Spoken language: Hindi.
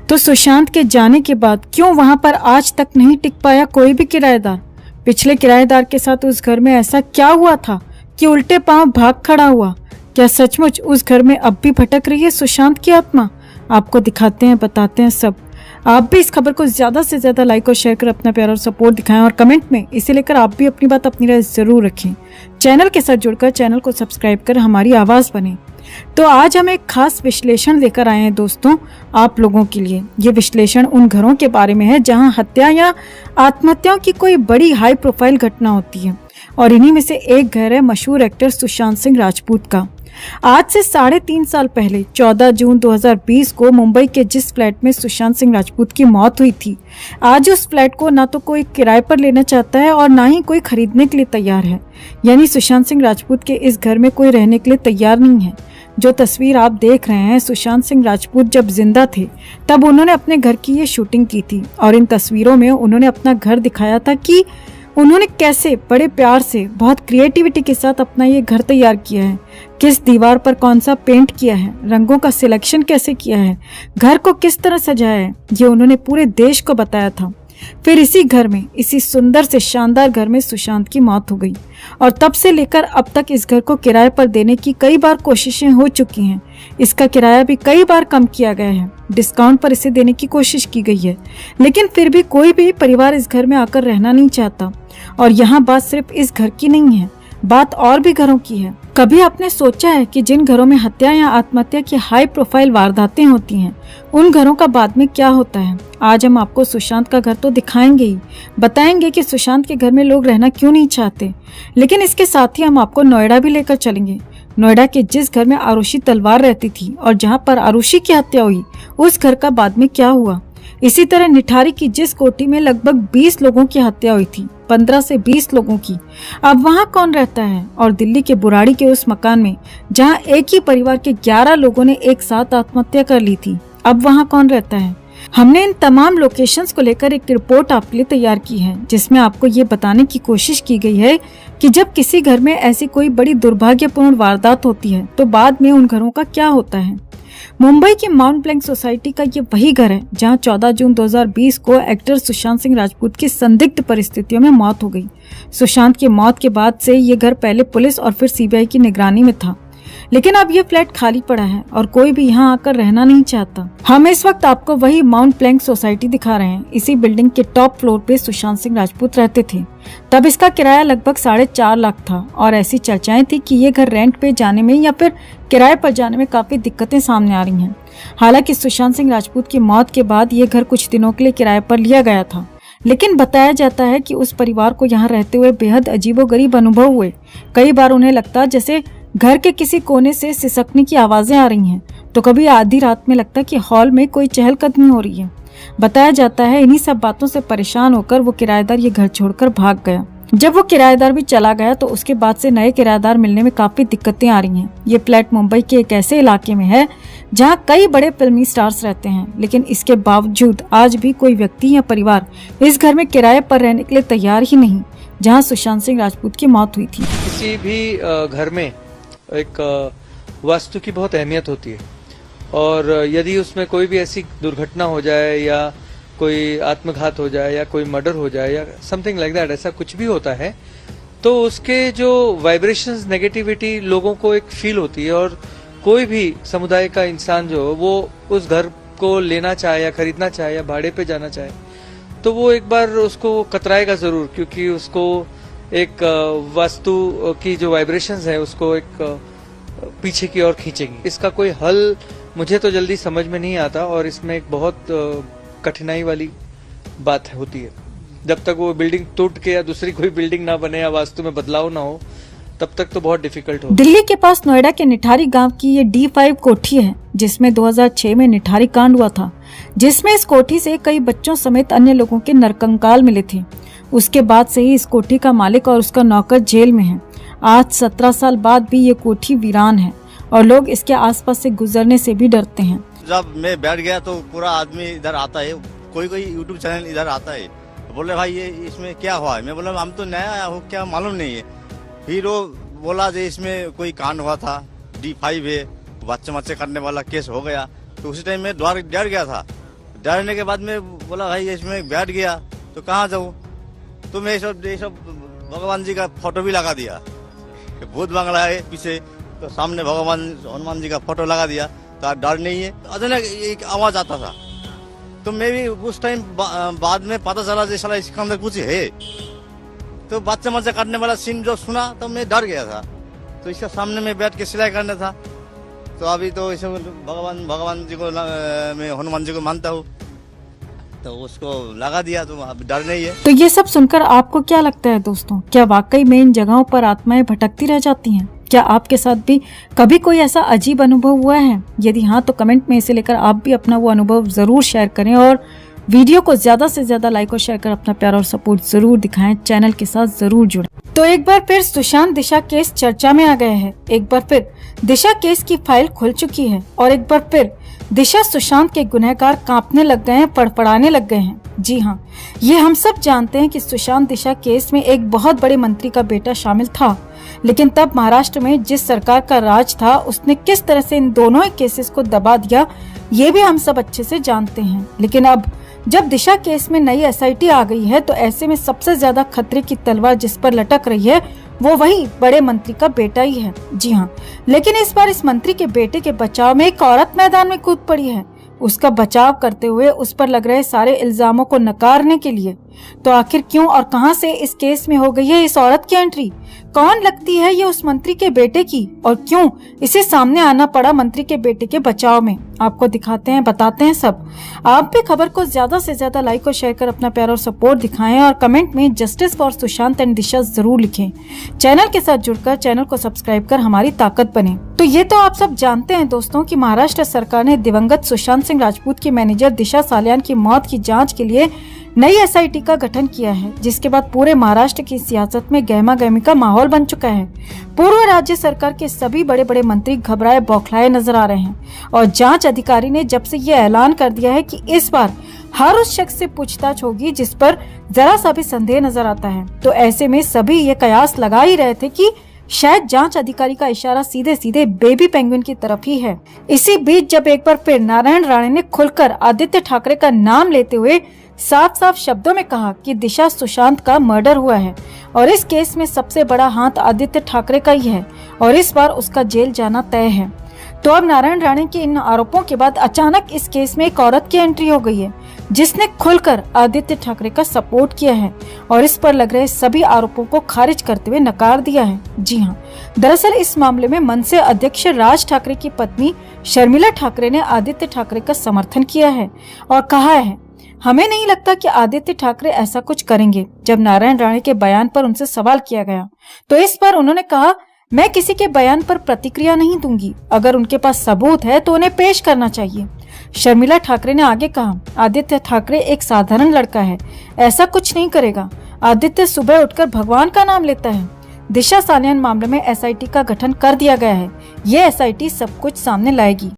तो सुशांत के जाने के बाद क्यों वहां पर आज तक नहीं टिक पाया कोई भी किराएदार? पिछले किराएदार के साथ उस घर में ऐसा क्या हुआ था कि उल्टे पांव भाग खड़ा हुआ? क्या सचमुच उस घर में अब भी भटक रही है सुशांत की आत्मा? आपको दिखाते हैं, बताते हैं सब। आप भी इस खबर को ज्यादा से ज्यादा लाइक और शेयर कर अपना प्यार और सपोर्ट दिखाएं और कमेंट में इसे लेकर आप भी अपनी बात, अपनी राय जरूर रखें। चैनल के साथ जुड़कर चैनल को सब्सक्राइब कर हमारी आवाज बने। तो आज हम एक खास विश्लेषण लेकर आए हैं दोस्तों आप लोगों के लिए। ये विश्लेषण उन घरों के बारे में है जहां हत्या या आत्महत्याओं की कोई बड़ी हाई प्रोफाइल घटना होती है, और इन्हीं में से एक घर है मशहूर एक्टर सुशांत सिंह राजपूत का। आज से 3.5 साल पहले 14 जून 2020 को मुंबई के जिस फ्लैट में सुशांत सिंह राजपूत की मौत हुई थी, आज उस फ्लैट को ना तो कोई किराए पर लेना चाहता है और ना ही कोई खरीदने के लिए तैयार है। यानी सुशांत सिंह राजपूत के इस घर में कोई रहने के लिए तैयार नहीं है। जो तस्वीर आप देख रहे हैं, सुशांत सिंह राजपूत जब जिंदा थे तब उन्होंने अपने घर की ये शूटिंग की थी, और इन तस्वीरों में उन्होंने अपना घर दिखाया था कि उन्होंने कैसे बड़े प्यार से, बहुत क्रिएटिविटी के साथ अपना ये घर तैयार किया है। किस दीवार पर कौन सा पेंट किया है, रंगों का सिलेक्शन कैसे किया है, घर को किस तरह सजाया है, ये उन्होंने पूरे देश को बताया था। फिर इसी घर में, इसी सुंदर से शानदार घर में सुशांत की मौत हो गई, और तब से लेकर अब तक इस घर को किराए पर देने की कई बार कोशिशें हो चुकी हैं। इसका किराया भी कई बार कम किया गया है, डिस्काउंट पर इसे देने की कोशिश की गई है, लेकिन फिर भी कोई भी परिवार इस घर में आकर रहना नहीं चाहता। और यहाँ बात सिर्फ इस घर की नहीं है, बात और भी घरों की है। कभी आपने सोचा है कि जिन घरों में हत्या या आत्महत्या की हाई प्रोफाइल वारदातें होती हैं, उन घरों का बाद में क्या होता है? आज हम आपको सुशांत का घर तो दिखाएंगे ही, बताएंगे कि सुशांत के घर में लोग रहना क्यों नहीं चाहते, लेकिन इसके साथ ही हम आपको नोएडा भी लेकर चलेंगे। नोएडा के जिस घर में आरुषि तलवार रहती थी और जहां पर आरुषि की हत्या हुई, उस घर का बाद में क्या हुआ? इसी तरह निठारी की जिस कोठी में लगभग 20 लोगों की हत्या हुई थी, 15 से 20 लोगों की, अब वहां कौन रहता है? और दिल्ली के बुराड़ी के उस मकान में जहां एक ही परिवार के 11 लोगों ने एक साथ आत्महत्या कर ली थी, अब वहां कौन रहता है? हमने इन तमाम लोकेशंस को लेकर एक रिपोर्ट आपके लिए तैयार की है, जिसमें आपको ये बताने की कोशिश की गई है कि जब किसी घर में ऐसी कोई बड़ी दुर्भाग्यपूर्ण वारदात होती है तो बाद में उन घरों का क्या होता है। मुंबई की माउंट ब्लैंक सोसाइटी का ये वही घर है जहां 14 जून 2020 को एक्टर सुशांत सिंह राजपूत की संदिग्ध परिस्थितियों में मौत हो गई। सुशांत की मौत के बाद से ये घर पहले पुलिस और फिर सीबीआई की निगरानी में था, लेकिन अब ये फ्लैट खाली पड़ा है और कोई भी यहाँ आकर रहना नहीं चाहता। हम इस वक्त आपको वही माउंट ब्लैंक सोसाइटी दिखा रहे हैं। इसी बिल्डिंग के टॉप फ्लोर पे सुशांत सिंह राजपूत रहते थे। तब इसका किराया लगभग 4.5 लाख था, और ऐसी चर्चाएं थी कि ये घर रेंट पे जाने में या फिर किराए पर जाने में काफी दिक्कतें सामने आ रही हैं। हालांकि सुशांत सिंह राजपूत की मौत के बाद ये घर कुछ दिनों के लिए किराए पर लिया गया था, लेकिन बताया जाता है कि उस परिवार को यहाँ रहते हुए बेहद अजीबोगरीब अनुभव हुए। कई बार उन्हें लगता जैसे घर के किसी कोने से सिसकने की आवाजें आ रही हैं, तो कभी आधी रात में लगता कि हॉल में कोई चहलकदमी हो रही है। बताया जाता है इन्हीं सब बातों से परेशान होकर वो किराएदार ये घर छोड़कर भाग गया। जब वो किराएदार भी चला गया तो उसके बाद से नए किराएदार मिलने में काफी दिक्कतें आ रही हैं। ये फ्लैट मुंबई के एक ऐसे इलाके में है जहाँ कई बड़े फिल्मी स्टार्स रहते हैं, लेकिन इसके बावजूद आज भी कोई व्यक्ति या परिवार इस घर में किराए पर रहने के लिए तैयार ही नहीं, जहाँ सुशांत सिंह राजपूत की मौत हुई थी। किसी भी घर में एक वास्तु की बहुत अहमियत होती है, और यदि उसमें कोई भी ऐसी दुर्घटना हो जाए या कोई आत्मघात हो जाए या कोई मर्डर हो जाए या समथिंग लाइक दैट, ऐसा कुछ भी होता है, तो उसके जो वाइब्रेशंस, नेगेटिविटी लोगों को एक फील होती है, और कोई भी समुदाय का इंसान जो वो उस घर को लेना चाहे या खरीदना चाहे या भाड़े पे जाना चाहे, तो वो एक बार उसको कतराएगा जरूर, क्योंकि उसको एक वास्तु की जो वाइब्रेशंस है उसको एक पीछे की ओर खींचेगी। इसका कोई हल मुझे तो जल्दी समझ में नहीं आता, और इसमें एक बहुत कठिनाई वाली बात होती है। जब तक वो बिल्डिंग टूट के या दूसरी कोई बिल्डिंग ना बने या वास्तु में बदलाव ना हो, तब तक तो बहुत डिफिकल्ट हो। दिल्ली के पास नोएडा के निठारी गांव की ये D5 कोठी है, जिसमें 2006 में निठारी कांड हुआ था, जिसमें इस कोठी से कई बच्चों समेत अन्य लोगों के नरकंकाल मिले थे। उसके बाद से ही इस कोठी का मालिक और उसका नौकर जेल में है। आज 17 साल बाद भी ये कोठी वीरान है, और लोग इसके आसपास से गुजरने से भी डरते हैं। जब मैं बैठ गया तो पूरा आदमी इधर आता है, कोई यूट्यूब चैनल इधर आता है, बोले भाई ये इसमें क्या हुआ है? मैं बोला हम तो नया आया हूँ, क्या मालूम नहीं है। फिर वो बोला जो इसमें कोई कांड हुआ था, D5 है, बच्चे करने वाला केस हो गया। तो उसी टाइम में डर गया था। डरने के बाद में बोला भाई इसमें बैठ गया तो कहाँ जाऊँ, तो मैं ये सब भगवान जी का फोटो भी लगा दिया। भूत बंगला है पीछे, तो सामने भगवान हनुमान जी का फोटो लगा दिया, तो डर नहीं है। अचानक एक आवाज आता था, तो मैं भी उस टाइम बाद में पता चला कि साला इसके अंदर कुछ है, तो बच्चा काटने वाला सीन जो सुना तो मैं डर गया था। तो इसके सामने में बैठ के सिलाई करना था। तो अभी तो इसे भगवान जी को मैं हनुमान जी को मानता हूँ, तो उसको लगा दिया, तो अब डर नहीं है। तो ये सब सुनकर आपको क्या लगता है दोस्तों, क्या वाकई में इन जगहों पर आत्माएं भटकती रह जाती हैं? क्या आपके साथ भी कभी कोई ऐसा अजीब अनुभव हुआ है? यदि हाँ, तो कमेंट में इसे लेकर आप भी अपना वो अनुभव जरूर शेयर करें और वीडियो को ज्यादा से ज्यादा लाइक और शेयर कर अपना प्यार और सपोर्ट जरूर दिखाएं। चैनल के साथ जरूर जुड़ें। तो एक बार फिर सुशांत दिशा केस चर्चा में आ गए हैं। एक बार फिर दिशा केस की फाइल खुल चुकी है और एक बार फिर दिशा सुशांत के गुनहगार कांपने लग गए हैं, फड़फड़ाने लग गए हैं। जी हाँ, ये हम सब जानते हैं कि सुशांत दिशा केस में एक बहुत बड़े मंत्री का बेटा शामिल था, लेकिन तब महाराष्ट्र में जिस सरकार का राज था उसने किस तरह से इन दोनों ही केसेस को दबा दिया, ये भी हम सब अच्छे से जानते हैं। लेकिन अब जब दिशा केस में नई एसआईटी आ गई है, तो ऐसे में सबसे ज्यादा खतरे की तलवार जिस पर लटक रही है वो वही बड़े मंत्री का बेटा ही है। जी हाँ, लेकिन इस बार इस मंत्री के बेटे के बचाव में एक औरत मैदान में कूद पड़ी है, उसका बचाव करते हुए उस पर लग रहे सारे इल्जामों को नकारने के लिए। तो आखिर क्यों और कहां से इस केस में हो गई है इस औरत की एंट्री? कौन लगती है ये उस मंत्री के बेटे की, और क्यों इसे सामने आना पड़ा मंत्री के बेटे के बचाव में? आपको दिखाते हैं, बताते हैं सब। आप भी खबर को ज्यादा से ज्यादा लाइक और शेयर कर अपना प्यार और सपोर्ट दिखाएं और कमेंट में जस्टिस फॉर सुशांत एंड दिशा जरूर लिखें। चैनल के साथ जुड़कर चैनल को सब्सक्राइब कर हमारी ताकत बने। तो ये तो आप सब जानते हैं दोस्तों कि महाराष्ट्र सरकार ने दिवंगत सुशांत सिंह राजपूत की मैनेजर दिशा सालियान की मौत की जांच के लिए नई एसआईटी का गठन किया है, जिसके बाद पूरे महाराष्ट्र की सियासत में गहमा गहमी का माहौल बन चुका है। पूर्व राज्य सरकार के सभी बड़े बड़े मंत्री घबराए बौखलाए नजर आ रहे हैं और जांच अधिकारी ने जब से ये ऐलान कर दिया है कि इस बार हर उस शख्स से पूछताछ होगी जिस पर जरा सा भी संदेह नजर आता है, तो ऐसे में सभी ये कयास लगा ही रहे थे कि शायद जांच अधिकारी का इशारा सीधे सीधे बेबी पेंगुइन की तरफ ही है। इसी बीच जब एक बार फिर नारायण राणे ने खुलकर आदित्य ठाकरे का नाम लेते हुए साफ साफ शब्दों में कहा कि दिशा सुशांत का मर्डर हुआ है और इस केस में सबसे बड़ा हाथ आदित्य ठाकरे का ही है और इस बार उसका जेल जाना तय है। तो अब नारायण राणे के इन आरोपों के बाद अचानक इस केस में एक औरत की एंट्री हो गई है, जिसने खुलकर आदित्य ठाकरे का सपोर्ट किया है और इस पर लग रहे सभी आरोपों को खारिज करते हुए नकार दिया है। जी हाँ, दरअसल इस मामले में मनसे अध्यक्ष राज ठाकरे की पत्नी शर्मिला ठाकरे ने आदित्य ठाकरे का समर्थन किया है और कहा है, हमें नहीं लगता कि आदित्य ठाकरे ऐसा कुछ करेंगे। जब नारायण राणे के बयान पर उनसे सवाल किया गया तो इस पर उन्होंने कहा, मैं किसी के बयान पर प्रतिक्रिया नहीं दूंगी, अगर उनके पास सबूत है तो उन्हें पेश करना चाहिए। शर्मिला ठाकरे ने आगे कहा, आदित्य ठाकरे एक साधारण लड़का है, ऐसा कुछ नहीं करेगा। आदित्य सुबह उठकर भगवान का नाम लेता है। दिशा सालियान मामले में एसआईटी का गठन कर दिया गया है, ये एसआईटी सब कुछ सामने लाएगी।